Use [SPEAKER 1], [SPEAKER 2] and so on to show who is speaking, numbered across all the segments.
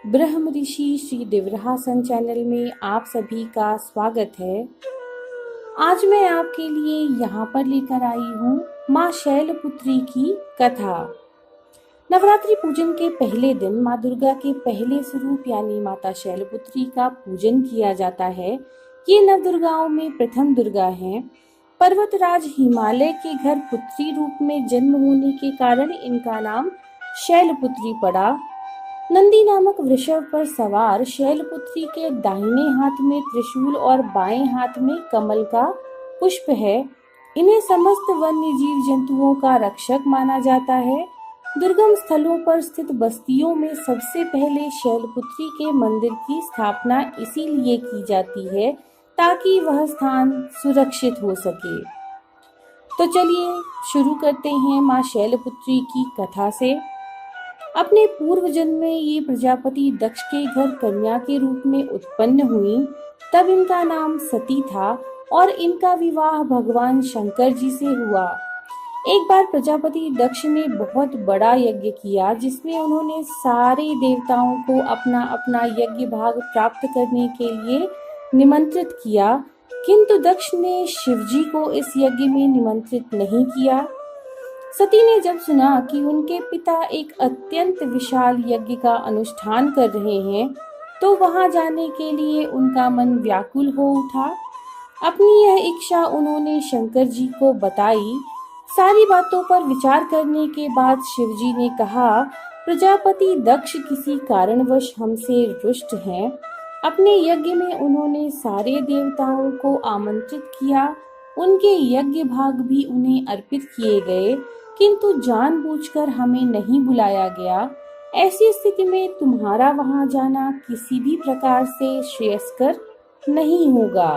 [SPEAKER 1] ब्रह्म ऋषि Shri दिव्यहासन channel में आप सभी का स्वागत है। आज मैं आपके लिए यहाँ पर लेकर आई हूँ माँ शैलपुत्री की कथा। नवरात्रि पूजन के पहले दिन माँ दुर्गा के पहले स्वरूप यानी माता शैलपुत्री का पूजन किया जाता है। ये नवदुर्गाओं में प्रथम दुर्गा हैं। पर्वतराज हिमालय के घर पुत्री रूप में जन्म होने के कारण इनका नाम शैलपुत्री पड़ा। नंदी नामक वृषभ पर सवार शैलपुत्री के दाहिने हाथ में त्रिशूल और बाएं हाथ में कमल का पुष्प है। इन्हें समस्त वन्य जीव जंतुओं का रक्षक माना जाता है। दुर्गम स्थलों पर स्थित बस्तियों में सबसे पहले शैलपुत्री के मंदिर की स्थापना इसीलिए की जाती है ताकि वह स्थान सुरक्षित हो सके। तो चलिए शुरू करते हैं माँ शैलपुत्री की कथा से। अपने पूर्व जन्म में ये प्रजापति दक्ष के घर कन्या के रूप में उत्पन्न हुई। तब इनका नाम सती था और इनका विवाह भगवान शंकर जी से हुआ। एक बार प्रजापति दक्ष ने बहुत बड़ा यज्ञ किया जिसमें उन्होंने सारे देवताओं को अपना अपना यज्ञ भाग प्राप्त करने के लिए निमंत्रित किया, किंतु दक्ष ने शिवजी को इस यज्ञ में निमंत्रित नहीं किया। सती ने जब सुना कि उनके पिता एक अत्यंत विशाल यज्ञ का अनुष्ठान कर रहे हैं, तो वहां जाने के लिए उनका मन व्याकुल हो उठा। अपनी यह इच्छा उन्होंने शंकर जी को बताई। सारी बातों पर विचार करने के बाद शिवजी ने कहा, प्रजापति दक्ष किसी कारणवश हमसे रुष्ट हैं। अपने यज्ञ में उन्होंने सारे देवताओं को आमंत्रित किया। उनके यज्ञ भाग भी उन्हें अर्पित किए गए, किंतु जानबूझकर हमें नहीं बुलाया गया। ऐसी स्थिति में तुम्हारा वहां जाना किसी भी प्रकार से श्रेयस्कर नहीं होगा।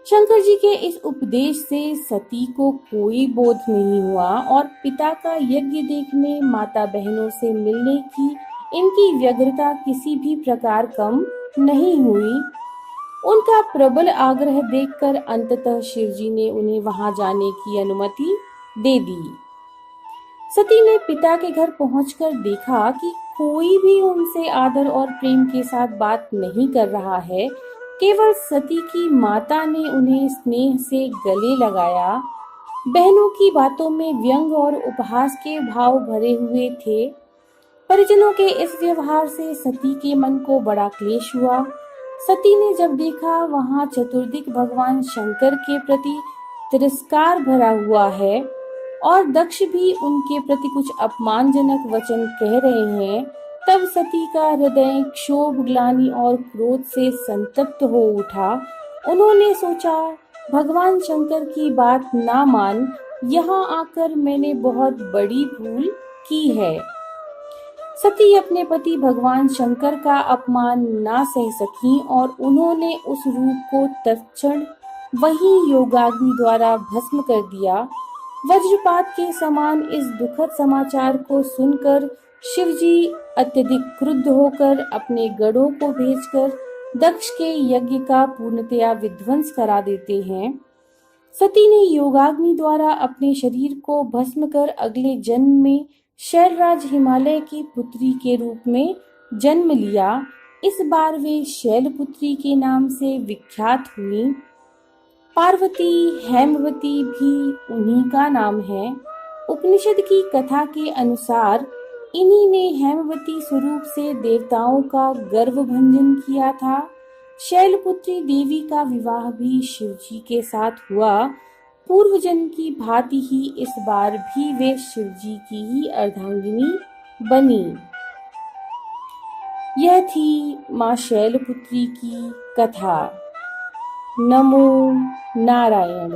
[SPEAKER 1] शंकर जी के इस उपदेश से सती को कोई बोध नहीं हुआ और पिता का यज्ञ देखने, माता बहनों से मिलने की इनकी व्यग्रता किसी भी प्रकार कम नहीं हुई। उनका प्रबल आग्रह देखकर अंततः शिवजी ने उन्हें वहां जाने की अनुमति दे दी। सती ने पिता के घर पहुंचकर देखा कि कोई भी उनसे आदर और प्रेम के साथ बात नहीं कर रहा है। केवल सती की माता ने उन्हें स्नेह से गले लगाया। बहनों की बातों में व्यंग और उपहास के भाव भरे हुए थे। परिजनों के इस व्यवहार से सती के मन को बड़ा क्लेश हुआ। सती ने जब देखा वहां चतुर्दिक भगवान शंकर के प्रति तिरस्कार भरा हुआ है और दक्ष भी उनके प्रति कुछ अपमानजनक वचन कह रहे हैं, तब सती का हृदय क्षोभ, ग्लानि और क्रोध से संतप्त हो उठा। उन्होंने सोचा, भगवान शंकर की बात ना मान, यहाँ आकर मैंने बहुत बड़ी भूल की है। सती अपने पति भगवान शंकर का अपमान ना सह सकी और उन्होंने उस रूप को तत्क्षण वही योगाग्नि द्वारा भस्म कर दिया। वज्रपात के समान इस दुखद समाचार को सुनकर शिवजी अत्यधिक क्रुद्ध होकर अपने गढ़ों को भेजकर दक्ष के यज्ञ का पूर्णतया विध्वंस करा देते हैं। सती ने योगाग्नि द्वारा अपने शरीर को भस्म कर अगले जन्म में शैलराज हिमालय की पुत्री के रूप में जन्म लिया। इस बार वे शैलपुत्री के नाम से विख्यात हुई। पार्वती, हेमवती भी उन्हीं का नाम है। उपनिषद की कथा के अनुसार इन्हीं ने हेमवती स्वरूप से देवताओं का गर्व भंजन किया था। शैलपुत्री देवी का विवाह भी शिवजी के साथ हुआ। पूर्व जन्म की भांति ही इस बार भी वे शिवजी की ही अर्धांगिनी बनी। यह थी माँ शैलपुत्री की कथा। नमो नारायण।